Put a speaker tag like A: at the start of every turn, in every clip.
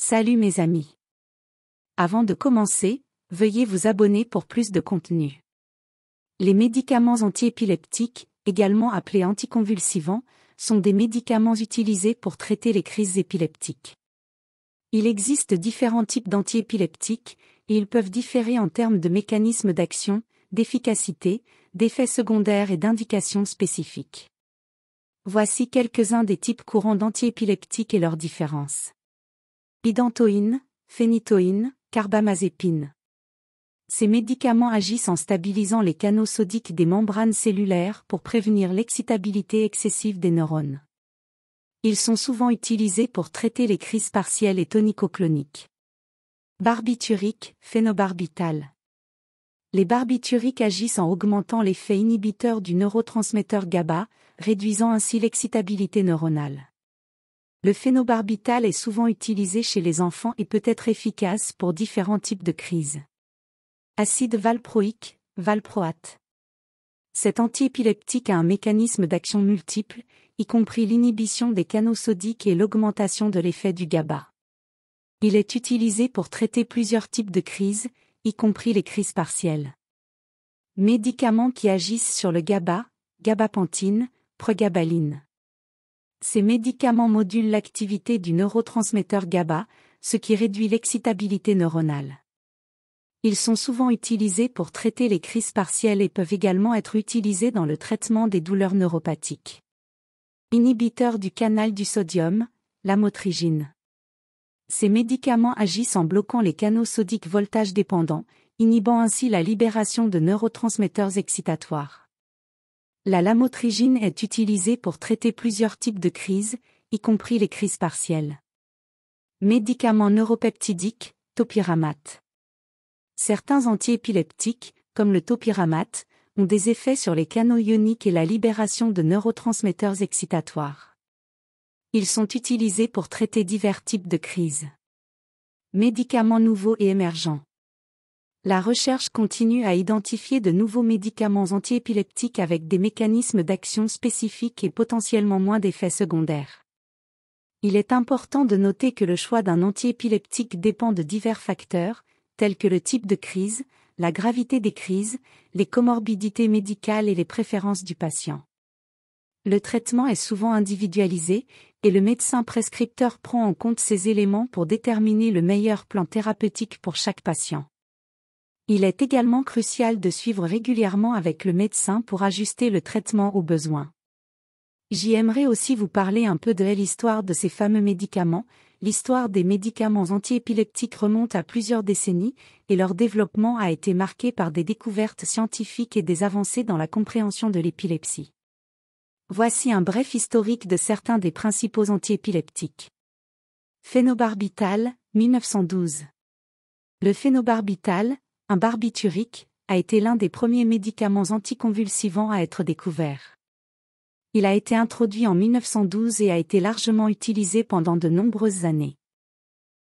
A: Salut mes amis. Avant de commencer, veuillez vous abonner pour plus de contenu. Les médicaments antiépileptiques, également appelés anticonvulsivants, sont des médicaments utilisés pour traiter les crises épileptiques. Il existe différents types d'antiépileptiques, et ils peuvent différer en termes de mécanismes d'action, d'efficacité, d'effets secondaires et d'indications spécifiques. Voici quelques-uns des types courants d'antiépileptiques et leurs différences. Identoïne, phénitoïne, carbamazépine. Ces médicaments agissent en stabilisant les canaux sodiques des membranes cellulaires pour prévenir l'excitabilité excessive des neurones. Ils sont souvent utilisés pour traiter les crises partielles et tonico-cloniques. Barbiturique, phénobarbital. Les barbituriques agissent en augmentant l'effet inhibiteur du neurotransmetteur GABA, réduisant ainsi l'excitabilité neuronale. Le phénobarbital est souvent utilisé chez les enfants et peut être efficace pour différents types de crises. Acide valproïque, valproate. Cet antiépileptique a un mécanisme d'action multiple, y compris l'inhibition des canaux sodiques et l'augmentation de l'effet du GABA. Il est utilisé pour traiter plusieurs types de crises, y compris les crises partielles. Médicaments qui agissent sur le GABA, gabapentine, pregabaline. Ces médicaments modulent l'activité du neurotransmetteur GABA, ce qui réduit l'excitabilité neuronale. Ils sont souvent utilisés pour traiter les crises partielles et peuvent également être utilisés dans le traitement des douleurs neuropathiques. Inhibiteur du canal du sodium, lamotrigine. Ces médicaments agissent en bloquant les canaux sodiques voltage dépendants, inhibant ainsi la libération de neurotransmetteurs excitatoires. La lamotrigine est utilisée pour traiter plusieurs types de crises, y compris les crises partielles. Médicaments neuropeptidiques, topiramate. Certains antiépileptiques, comme le topiramate, ont des effets sur les canaux ioniques et la libération de neurotransmetteurs excitatoires. Ils sont utilisés pour traiter divers types de crises. Médicaments nouveaux et émergents. La recherche continue à identifier de nouveaux médicaments antiépileptiques avec des mécanismes d'action spécifiques et potentiellement moins d'effets secondaires. Il est important de noter que le choix d'un antiépileptique dépend de divers facteurs, tels que le type de crise, la gravité des crises, les comorbidités médicales et les préférences du patient. Le traitement est souvent individualisé, et le médecin prescripteur prend en compte ces éléments pour déterminer le meilleur plan thérapeutique pour chaque patient. Il est également crucial de suivre régulièrement avec le médecin pour ajuster le traitement aux besoins. J'aimerais aussi vous parler un peu de l'histoire de ces fameux médicaments. L'histoire des médicaments antiépileptiques remonte à plusieurs décennies, et leur développement a été marqué par des découvertes scientifiques et des avancées dans la compréhension de l'épilepsie. Voici un bref historique de certains des principaux antiépileptiques. Phénobarbital, 1912. Le phénobarbital, un barbiturique, a été l'un des premiers médicaments anticonvulsivants à être découvert. Il a été introduit en 1912 et a été largement utilisé pendant de nombreuses années.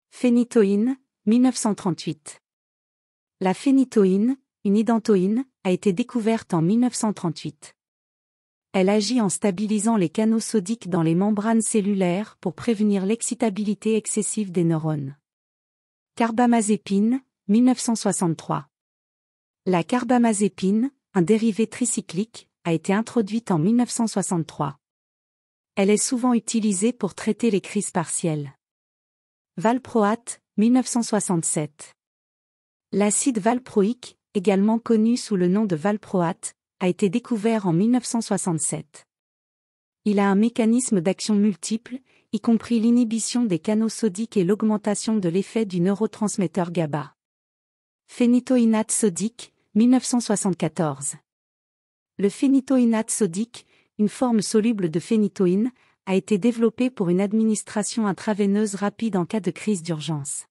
A: Phénitoïne, 1938. La phénitoïne, une identoïne, a été découverte en 1938. Elle agit en stabilisant les canaux sodiques dans les membranes cellulaires pour prévenir l'excitabilité excessive des neurones. Carbamazépine, 1963. La carbamazépine, un dérivé tricyclique, a été introduite en 1963. Elle est souvent utilisée pour traiter les crises partielles. Valproate, 1967. L'acide valproïque, également connu sous le nom de valproate, a été découvert en 1967. Il a un mécanisme d'action multiple, y compris l'inhibition des canaux sodiques et l'augmentation de l'effet du neurotransmetteur GABA. Phénitoïnate sodique, 1974. Le phénitoïnate sodique, une forme soluble de phénitoïne, a été développé pour une administration intraveineuse rapide en cas de crise d'urgence.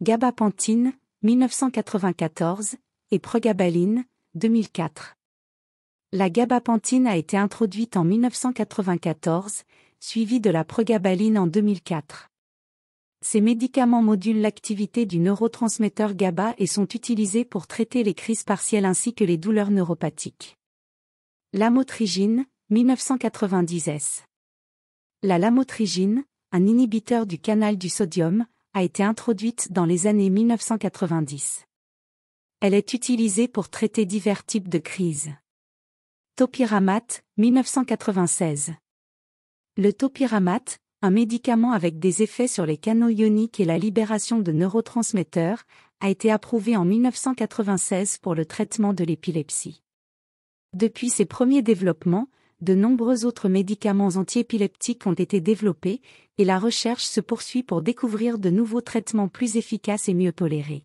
A: Gabapentine, 1994, et pregabaline, 2004. La gabapentine a été introduite en 1994, suivie de la pregabaline en 2004. Ces médicaments modulent l'activité du neurotransmetteur GABA et sont utilisés pour traiter les crises partielles ainsi que les douleurs neuropathiques. Lamotrigine, 1990 S. La lamotrigine, un inhibiteur du canal du sodium, a été introduite dans les années 1990. Elle est utilisée pour traiter divers types de crises. Topiramate, 1996. Le topiramate, un médicament avec des effets sur les canaux ioniques et la libération de neurotransmetteurs, a été approuvé en 1996 pour le traitement de l'épilepsie. Depuis ses premiers développements, de nombreux autres médicaments antiépileptiques ont été développés, et la recherche se poursuit pour découvrir de nouveaux traitements plus efficaces et mieux tolérés.